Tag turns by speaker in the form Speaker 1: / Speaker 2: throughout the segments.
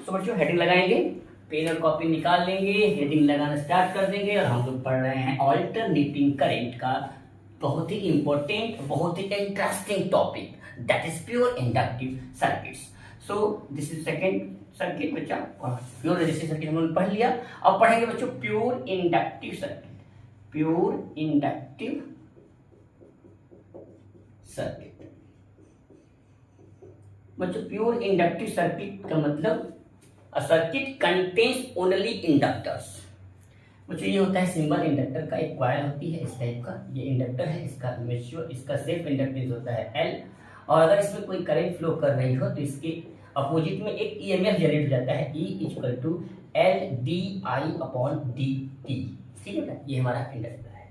Speaker 1: तो बच्चों हेडिंग लगाएंगे, पेन और कॉपी निकाल लेंगे, हेडिंग लगाना स्टार्ट कर देंगे और हम लोग पढ़ रहे हैं ऑल्टरनेटिंग करंट का बहुत ही इंपॉर्टेंट, बहुत ही interesting topic, that is pure inductive circuits. So this is second circuit बच्चा, और प्योर रेजिस्टिव सर्किट हम लोग पढ़ लिया। अब पढ़ेंगे बच्चों pure inductive circuit, pure inductive circuit. बच्चों प्योर इंडक्टिव सर्किट का मतलब a circuit contains only inductors. बच्चों ये होता है सिंबल इंडक्टर का, एक कॉइल होती है इस टाइप का, ये इंडक्टर है, इसका म्यूचुअल, इसका सेल्फ इंडक्टेंस होता है L, और अगर इसमें कोई करंट फ्लो कर रही हो तो इसके अपोजिट में एक ईएमएफ जनरेट हो जाता है, E equal to L D I upon D T. ठीक है ना, ये हमारा इंडक्टर है।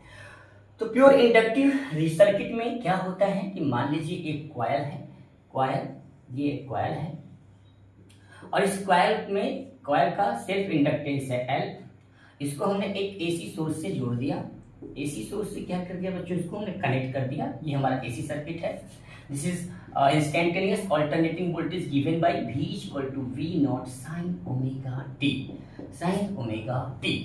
Speaker 1: तो प्योर इंडक्टिव सर्किट में क्या होता है कि मान लीजिए एक कॉइल है, कॉइल, ये एक कॉइल है और इस कॉइल में कॉइल का सेल्फ इंडक्टेंस है L, इसको हमने एक एसी सोर्स से जोड़ दिया, एसी सोर्स से क्या कर दिया बच्चों, इसको हमने कनेक्ट कर दिया, ये हमारा एसी सर्किट है। This is instantaneous alternating voltage given by V equal to V naught sine omega T, sine omega T.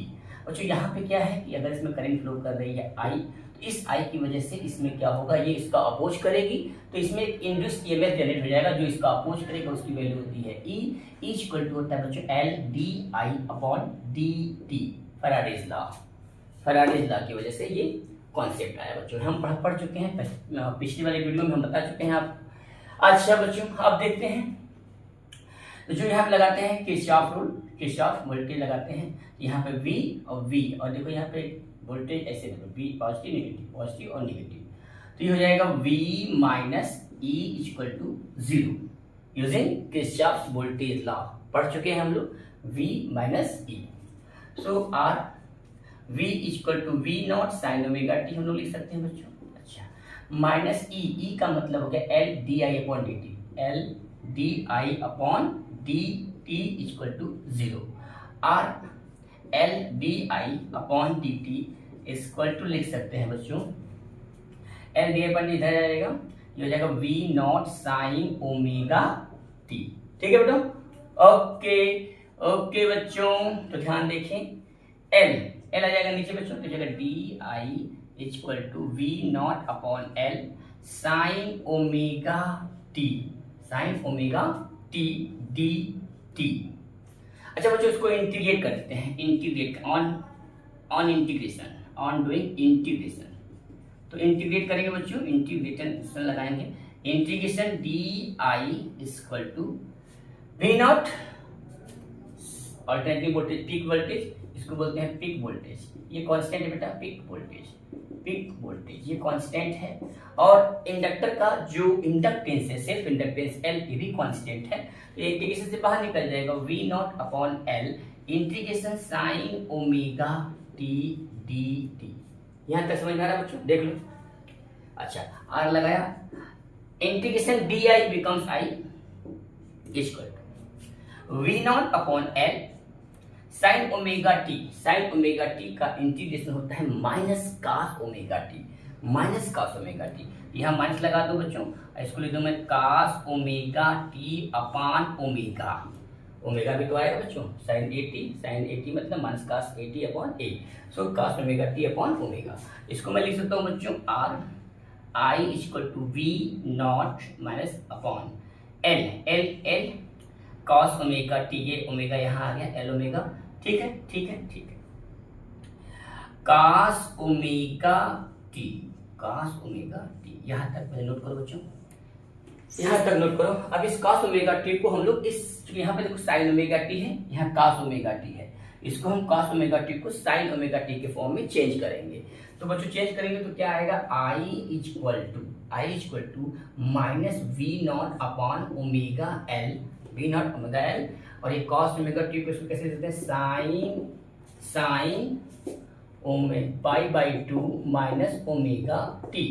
Speaker 1: बच्चों यहाँ पे क्या है कि अगर इसमें करंट फ्लो कर रही है I, तो इस I की वजह से इसमें क्या होगा, ये इसका अपोज करेगी तो इसमें एक इंड्यूस्ड ईएमएफ जनरेट हो जाएगा, जो इसका अपोज करेगा उसकी वैल्यू होती है E इक्वल टू होता है बच्चों L D I upon D T, Faraday's law, Faraday's law की वजह से ये कॉन्सेप्ट आया बच्चों। हम पढ़ चुके हैं पिछली वाली वीडियो में, हम बता चुके हैं आप। अच्छा बच्चों अब देखते हैं, तो जो यहाँ पे लगाते हैं किरचॉफ रूल, किरचॉफ वोल्टेज लगाते हैं, यहाँ पे V और V, और देखो यहाँ पे वोल्टेज ऐसे देखो V पॉजिटिव नेगेटिव, पॉजिटिव और नेगेटिव, तो ये हो जाएगा V minus E equal to 0 using Kirchhoff voltage law. पढ़ चुके हैं हम लोग V minus E। So R V equal to V naught sine omega T हम लोग लिख सकते हैं बच्चों। अच्छा माइनस E, E का मतलब हो गया L D I upon D T, L D I upon D T equal to 0। R L D I upon D T equal to लिख सकते हैं बच्चों, L D I upon D इधर जाएगा, ये हो जाएगा V naught sine omega T. ठीक है बेटा, ओके ओके बच्चों, तो ध्यान देखें L आ जाएगा नीचे बच्चों, तो जाएगा D I equal to V naught upon L sine omega T, sine omega T D T. अच्छा बच्चों इसको इंटीग्रेट कर देते हैं, integrate on integration, on doing integration. तो इंटीग्रेट करेंगे बच्चों, इंटीग्रेशन लगाएंगे, integration D I equal to V naught alternative voltage, peak voltage, इसको बोलते हैं पीक वोल्टेज, ये कांस्टेंट है बेटा, पीक वोल्टेज, पीक वोल्टेज ये कांस्टेंट है, और इंडक्टर का जो इंडक्टेंस है सेल्फ इंडक्टेंस L ये भी कांस्टेंट है, तो इंटीग्रेशन से बाहर निकल जाएगा V naught upon L integration sign omega T D T. यहाँ तक समझ में आ रहा है बच्चों, देख लो। अच्छा R लगाया, integration D I becomes I equal to V naught upon L sine omega T, sine omega t का इंटीग्रेशन होता है minus cos omega T, minus cos omega t, यहाँ माइनस लगा दो बच्चों, इसको लिख दो मैं cos omega t upon omega, omega भी तो आएगा बच्चों, साइन 80, साइन 80 मतलब minus cos 80 upon a, so cos omega t upon omega. इसको मैं लिख सकता हूँ बच्चों R I equal to V naught minus upon L, L L cos omega T, ये ओमेगा यहाँ आ गया L ओमेगा, ठीक है ठीक है ठीक है, cos omega T, cos omega t, यहाँ तक पहले नोट करो बच्चों, यहाँ तक नोट करो। अब इस कॉस ओमेगा टी को हम लोग इस, यहाँ पे देखो साइन ओमेगा टी है, यहाँ कॉस ओमेगा टी है, इसको हम कॉस ओमेगा टी को साइन ओमेगा टी के फॉर्म में चेंज करेंगे। तो बच्चों चेंज करेंगे तो क्या आएगा, I equal to minus V naught upon omega L, V naught omega L, और ये कॉस ओमेगा टी को इसको कैसे लिखते हैं, sine omega pi by two minus omega T,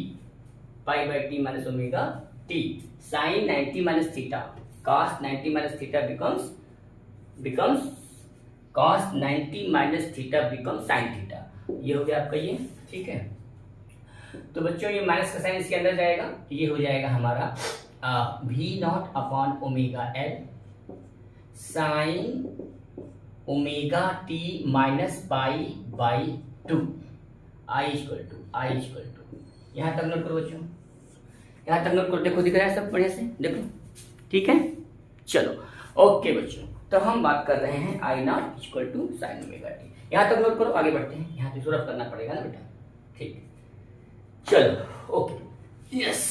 Speaker 1: pi by T minus omega T, sine 90 minus theta, cos 90 minus theta becomes cos 90 minus theta becomes sine theta, ये हो गया आपका ये, ठीक है। तो बच्चों ये माइनस का साइन इसके अंदर जाएगा, तो ये हो जाएगा हमारा V naught upon omega L sine omega T minus pi by 2 I equal to यहाँ तक नोट करो बच्चों, यहाँ तक नोट करो। देखो दिख रहा है सब बढ़िया से, देखो ठीक है। चलो ओके बच्चों, तो हम बात कर रहे हैं I naught equal to sine omega t. यहाँ तक नोट करो, आगे बढ़ते हैं। यहाँ पे रफ करना पड़ेगा ना बेटा, ठीक। चलो ओके यस।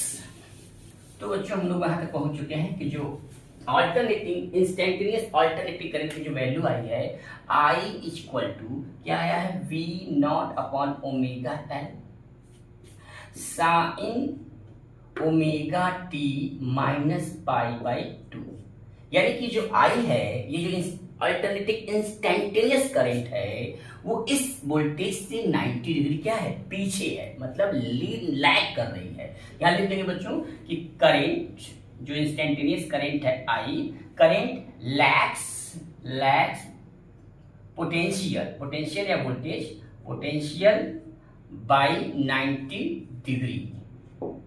Speaker 1: तो बच्चों हम लोग वहां तक पहुंच चुके हैं कि जो ऑल्टरनेटिंग इंस्टेंटेनियस ऑल्टरनेटिंग करंट की जो वैल्यू आई है आई इक्वल टू क्या आया है, V naught upon omega L sine omega T minus pi by 2। यानी कि जो आई है, ये जो अल्टरनेटिव इंस्टेंटेनियस करंट है वो इस वोल्टेज से 90 डिग्री क्या है, पीछे है, मतलब लैग कर रही है। यहां लिख देंगे बच्चों कि करंट जो इंस्टेंटेनियस करंट है आई, करंट लैग्स पोटेंशियल या voltage potential bye 90 degree.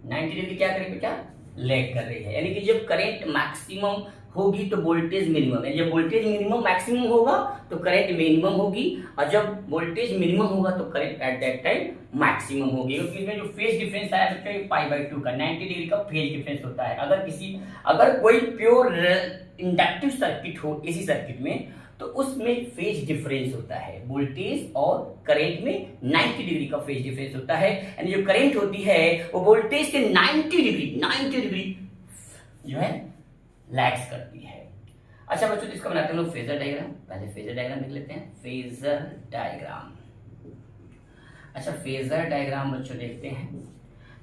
Speaker 1: 90 degree क्या करेगी बेटा, लैग कर रही है। यानी कि जब करंट मैक्सिमम होगी तो वोल्टेज मिनिमम है, जब वोल्टेज मिनिमम मैक्सिमम होगा तो करंट मिनिमम होगी, और जब वोल्टेज मिनिमम होगा तो current at that time maximum होगी। क्योंकि इसमें जो फेज डिफरेंस आया बच्चों ये पाई बाई 2 का 90 डिग्री का फेज डिफरेंस होता है। अगर कोई प्योर इंडक्टिव सर्किट हो इसी सर्किट में तो उसमें फेज डिफरेंस होता है, वोल्टेज और करंट में 90 डिग्री का फेज डिफरेंस होता है। यानी जो करंट होती है वो वोल्टेज से 90 डिग्री जो है लैग्स करती है। अच्छा बच्चों, इसका बनाते हैं हम लोग फेजर डायग्राम। पहले फेजर डायग्राम देख लेते हैं, फेजर डायग्राम। अच्छा फेजर डायग्राम बच्चों देखते हैं।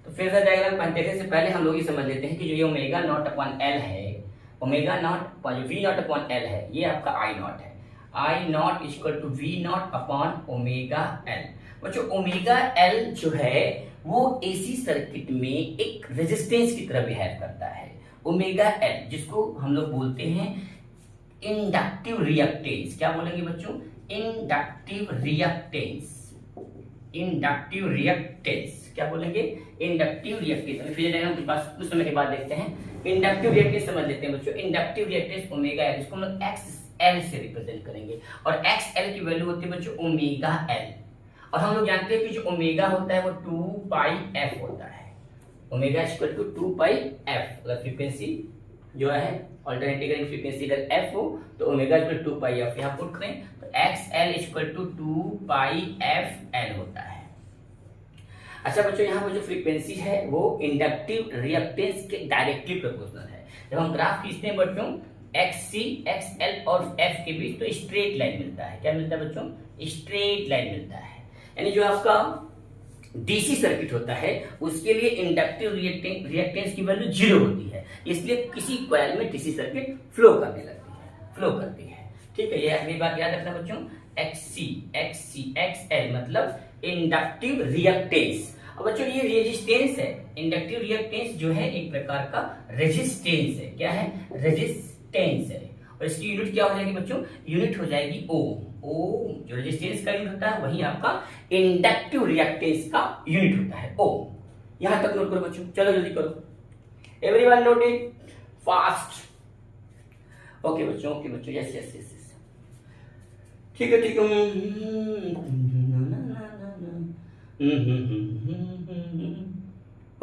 Speaker 1: तो फेजर डायग्राम देखने से पहले हम लोग ये समझ लेते हैं कि जो ये ओमेगा नॉट अपॉन एल है, ओमेगा नॉट जो वी नॉट अपॉन एल है, ये आपका आई नॉट है। I naught equal to V naught upon omega L. बच्चों ओमेगा एल जो है वो एसी सर्किट में एक रेजिस्टेंस की तरह बिहेव करता है। ओमेगा एल जिसको हम लोग बोलते हैं इंडक्टिव रिएक्टेंस। क्या बोलेंगे बच्चों, इंडक्टिव रिएक्टेंस क्या बोलेंगे, इंडक्टिव रिएक्टेंस। फिर डायग्राम के पास कुछ समय के बाद देखते हैं। इंडक्टिव रिएक्टेंस समझ लेते हैं बच्चों। इंडक्टिव रिएक्टेंस ओमेगा एल, इसको हम लोग एक्स एल से रिप्रेजेंट करेंगे, और एक्स एल की वैल्यू होती है बच्चों ओमेगा एल। और हम लोग जानते हैं कि जो ओमेगा होता है वो 2 पाई एफ होता है। Omega equal to 2 pi F. अगर फ्रीक्वेंसी जो है अल्टरनेटिव करंट फ्रीक्वेंसी अगर एफ हो तो ओमेगा इक्वल 2 पाई एफ यहाँ पुट करें तो X L equal to 2 pi F L होता है। अच्छा बच्चों, यहाँ पर जो फ्रीक्वेंसी है वो इंडक्टिव रिएक्टेंस के डायरेक्टली प्रोपोर्शनल है। जब हम ग्राफ खींचते हैं बच्चों एक्स सी एक्स एल और एफ के बीच तो स्ट्रेट लाइन मिलता है। क्या मिलता है बच्चों, स्ट्रेट लाइन मिलता है। यानी जो आपका डीसी सर्किट होता है उसके लिए इंडक्टिव रिएक्टेंस की वैल्यू 0 होती है, इसलिए किसी कॉइल में डीसी सर्किट फ्लो करती है। ठीक है, ये अगली बात याद रखना बच्चों, एक्स एल मतलब इंडक्टिव रिएक्टेंस। अब बच्चों ये रेजिस्टेंस है, इंडक्टिव रिएक्टेंस जो है एक प्रकार का रेजिस्टेंस है। क्या है, रेजिस्टेंस है। और इसकी यूनिट क्या हो जाएगी बच्चों, यूनिट हो जाएगी ओम। ओम जो रेजिस्टेंस का यूनिट होता है वही आपका इंडक्टिव रिएक्टेंस का यूनिट होता है ओम। यहां तक नोट करो बच्चों, चलो जल्दी करो, everyone note it fast. Okay बच्चों, यस यस यस, ठीक है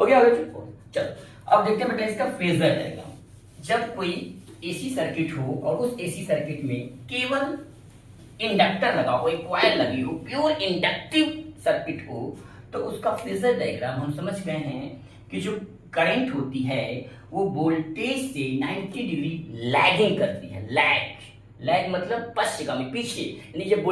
Speaker 1: हो गया बच्चों। चलो अब देखते हैं बेटा इसका फेजर डायग्राम। जब कोई एसी सर्किट हो और उस एसी सर्किट में केवल इंडक्टर लगा हो, एक कॉइल लगी हो, प्योर इंडक्टिव सर्किट हो, तो उसका फेजर डायग्राम हम समझ गए हैं कि जो करंट होती है वो वोल्टेज से 90 डिग्री लैगिंग करती है। लैग मतलब पश्चिमगामी, पीछे। यानी जब